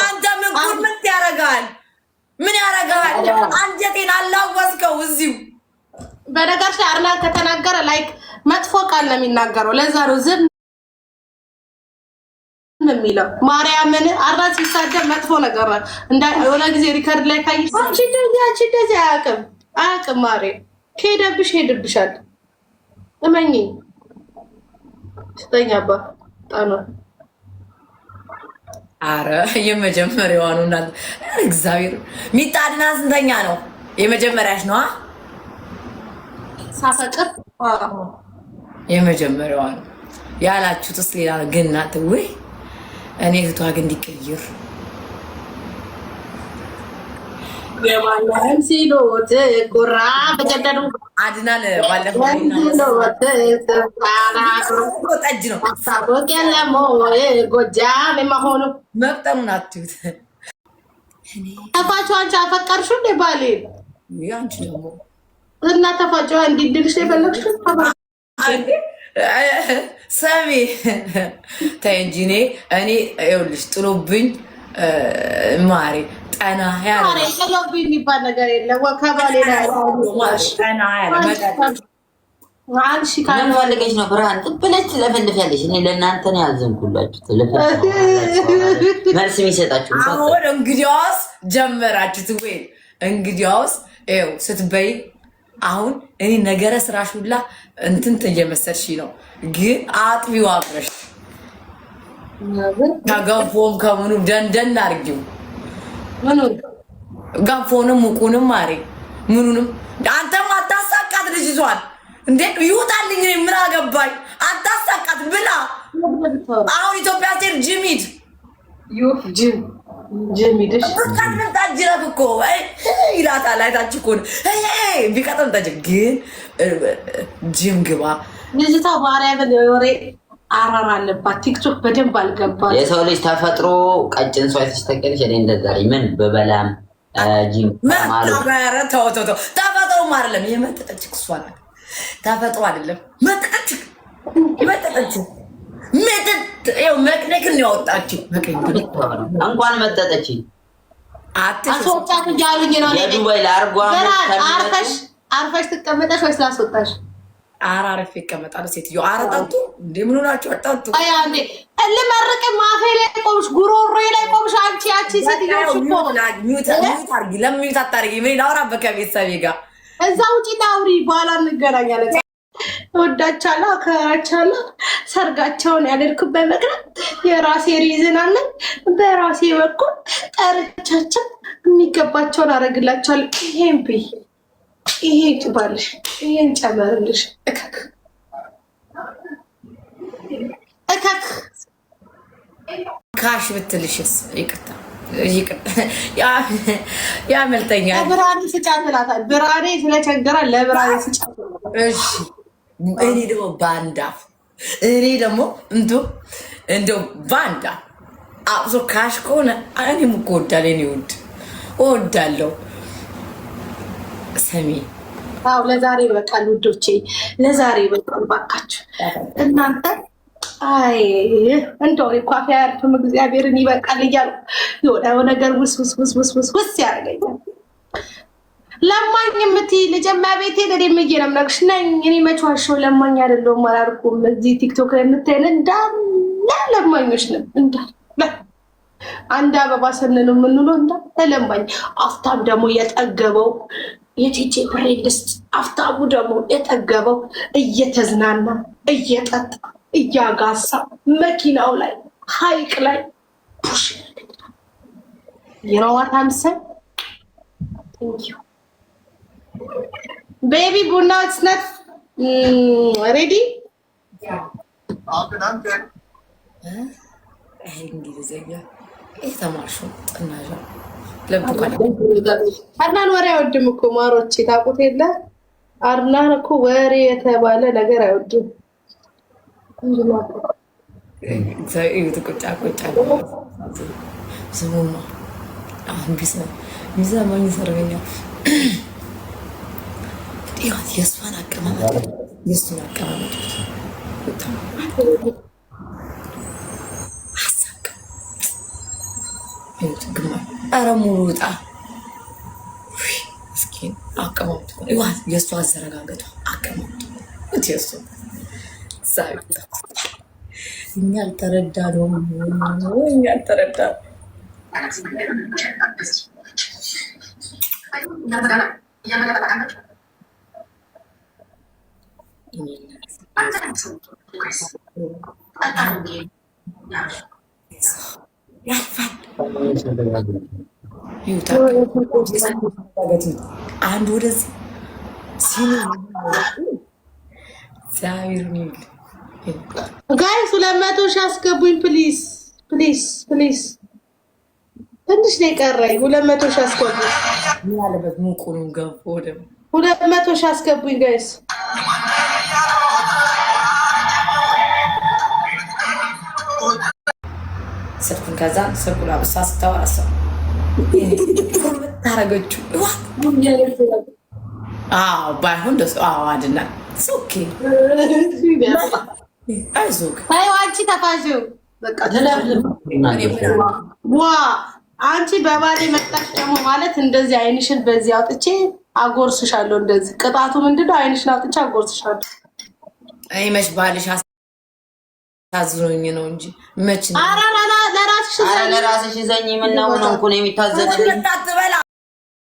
አንተ ምን ያረጋል? ምን ያረጋል? አንጀቴን አላወስከው እዚሁ። በነገር ላይ አርና ከተናገረ ላይክ መጥፎ ቃል ነው የሚናገረው። ለዛ ነው ዝም የሚለው። ማርያምን አራ ሲሳደብ መጥፎ ነገር ነው። የሆነ ጊዜ ሪከርድ ላይ ካይስ አንቺ እንደዚህ አያውቅም ማሬ ከሄደብሽ ሄድብሻል። እመኚ ስተኛባ ጣኑ አረ የመጀመሪያዋ ነው እና እግዚአብሔር ሚጣድና ስንተኛ ነው? የመጀመሪያሽ ነው? ሳፈቅር የመጀመሪያዋ ነው ያላችሁትስ ሌላ ነው። ግን እናንተ ወይ እኔ እህቷ ግን እንዲቀይር የማንም ሲሎት ጉራ በጀደዱ አድናን ባለፈው ጠጅ ነው ሳቦቅ ያለሞ ጎጃም የማሆኑ መቅጠሙን አትዩት። ተፋቸው አንቺ አፈቀርሽው እንደ ባሌ አንቺ ደግሞ እና ተፋቸው እንዲድልሽ የፈለግሽው ሰሚ ተይ እንጂ እኔ ይኸውልሽ ጥሎብኝ ማሬ ጠና ያለ ማሬ ጥሎብኝ የሚባል ነገር የለም። ወከባሌ ላይ ጠና ያለ አንቺ ካለ ፈልገሽ ነው ብርሃን ጥብለሽ ትለፈልፊያለሽ። እኔ ለእናንተ ነው ያዘንኩላችሁ። መልስ የሚሰጣችሁ አሁን እንግዲያውስ ጀመራችሁት ወይ? እንግዲያውስ ይኸው ስትበይ አሁን እኔ ነገረ ስራሽ ሁላ እንትን እየመሰልሽ ነው። ግን አጥቢው አብረሽ ከገንፎም ከምኑ ደንደን አድርጊው። ገንፎንም ሙቁንም ማሬ ምኑንም አንተም አታሳቃት። ልጅ ይዟል እንዴ ይውጣልኝ። እኔ ምን አገባኝ? አታሳቃት ብላ አሁን ኢትዮጵያ ሴት ጅሚድ ጀሚድሽ ምን ታጅራት እኮ ይላታል። አይታችሁ እኮ ቢቀጥም ጠጅ ግን ጅም ግባ ልጅቷ ማርያምን የወሬ አራራ አለባት። ቲክቶክ በደንብ አልገባል። የሰው ልጅ ተፈጥሮ ቀጭን ሰው አይተስተቀልሽ። እኔ እንደዛ ምን በበላም ጂም መጣበረ ተው ተፈጥሮም አይደለም የመጠጠች እሷ ናት። ተፈጥሮ አይደለም መጠጠች መቅነቅን ያወጣችው እንኳን መጠጠች አስወጣት እያሉኝ ነው። የዱባይ ለአርጓ አርፈሽ ትቀመጠሽ ወይስ ላስወጣሽ? አራርፍ ይቀመጣል። ሴትዮ አረጣጡ እንዴ ምን ሆናችሁ? አጣጡ አያንዴ ልመርቅ ማፌ ላይ ቆምሽ፣ ጉሮሮዬ ላይ ቆምሽ። አንቺ ሴትዮ እኮ ሚውት አርጊ። ለሚውት አታርጊ። ምን ላውራ በከቤተሰቤ ጋር እዛ ውጪ ላውሪ። በኋላ እንገናኛለን። ወዳቻለሁ፣ አከራቻለሁ። ሰርጋቸውን ያደርኩበት ምክንያት የራሴ ሪዝን አለኝ። በራሴ በኩል ጠርቻቸው የሚገባቸውን አደርግላቸዋለሁ። ይሄን ብይ፣ ይሄ ጭባልሽ፣ ይሄን ጨመርልሽ። እከክ ካሽ ብትልሽስ? ይቅርታ ያመልጠኛል። ብርሃኔ ስጫት እላታለሁ። ብርሃኔ ስለቸገራል ለብርሃኔ ስጫት። እሺ እኔ ደግሞ ባንዳፍ እንደው ባንዳ አብሶ ካሽ ከሆነ እኔም እኮ እወዳለሁ። እኔ እወዳለሁ። ሰሚ አዎ፣ ለዛሬ በቃል ውዶቼ፣ ለዛሬ በቃል ባካችሁ እናንተ። አይ እንደው ኳፊ ያርፍም እግዚአብሔርን ይበቃል እያሉ የሆነ ነገር ውስ ያደርገኛል። ለማኝ የምትይ ልጀማ ቤቴ ለደምዬ ነው የምነግርሽ። ነኝ እኔ መች ዋሸሁ? ለማኝ አይደለሁም አላልኩም። እዚህ ቲክቶክ ላይ የምታይን እንዳለ ለማኞች ነን። እንዳለ አንድ አበባ ስንል የምንለው እንዳለ ለማኝ። አፍታም ደግሞ የጠገበው የቲጂ ፕሬንድስት አፍታሙ ደግሞ የጠገበው እየተዝናና እየጠጣ እያጋሳ መኪናው ላይ ሀይቅ ላይ ፑሽ የረዋት አምሰን ቴንኪዩ Baby, Bunna, it's not ready? አድናን ወሬ አይወድም እኮ ማሮቼ፣ ታውቁት የለ አድናን እኮ ወሬ የተባለ ነገር አይወድም። ስሙማ አሁን ቢሰማኝ ይሰርበኛል። የእሷን አቀማመጥ የእሱን አቀማመጥ ኧረ ሙሉ ዕጣ ምስኪን አቀማምጡ የእሱ አዘረጋገጡ አቀማምጡ የእሱ እኛ አልተረዳነውም። እኛ አልተረዳነውም። አንድ ወደዚህ ሲኒ ጋይስ 200 ሺህ አስገቡኝ ፕሊዝ ፕሊዝ ፕሊዝ። ትንሽ ነው የቀረኝ። 200 ሺህ አስገቡኝ። ምን አለበት ሙቁንም ገፎ ደግሞ 200 ሺህ አስገቡኝ ጋይስ። ስልኩን ከዛ ስልኩን አብሳ ስታወራሰ ታረገችው ባይሆን ደስ አድና ኦኬ አይዞህ አንቺ ተፋዥው በቃ ዋ አንቺ በባሌ መጣሽ ደግሞ ማለት እንደዚህ አይንሽን በዚህ አውጥቼ አጎርስሻለሁ። እንደዚህ ቅጣቱ ምንድነው? አይንሽን አውጥቼ አጎርስሻለሁ። አይ መች ባልሽ አሳዝኖኝ ነው እንጂ መች ነው። ለራስሽ ዘኝ ምን ነው ነው እኮ ነው የሚታዘብልኝ። አትበላ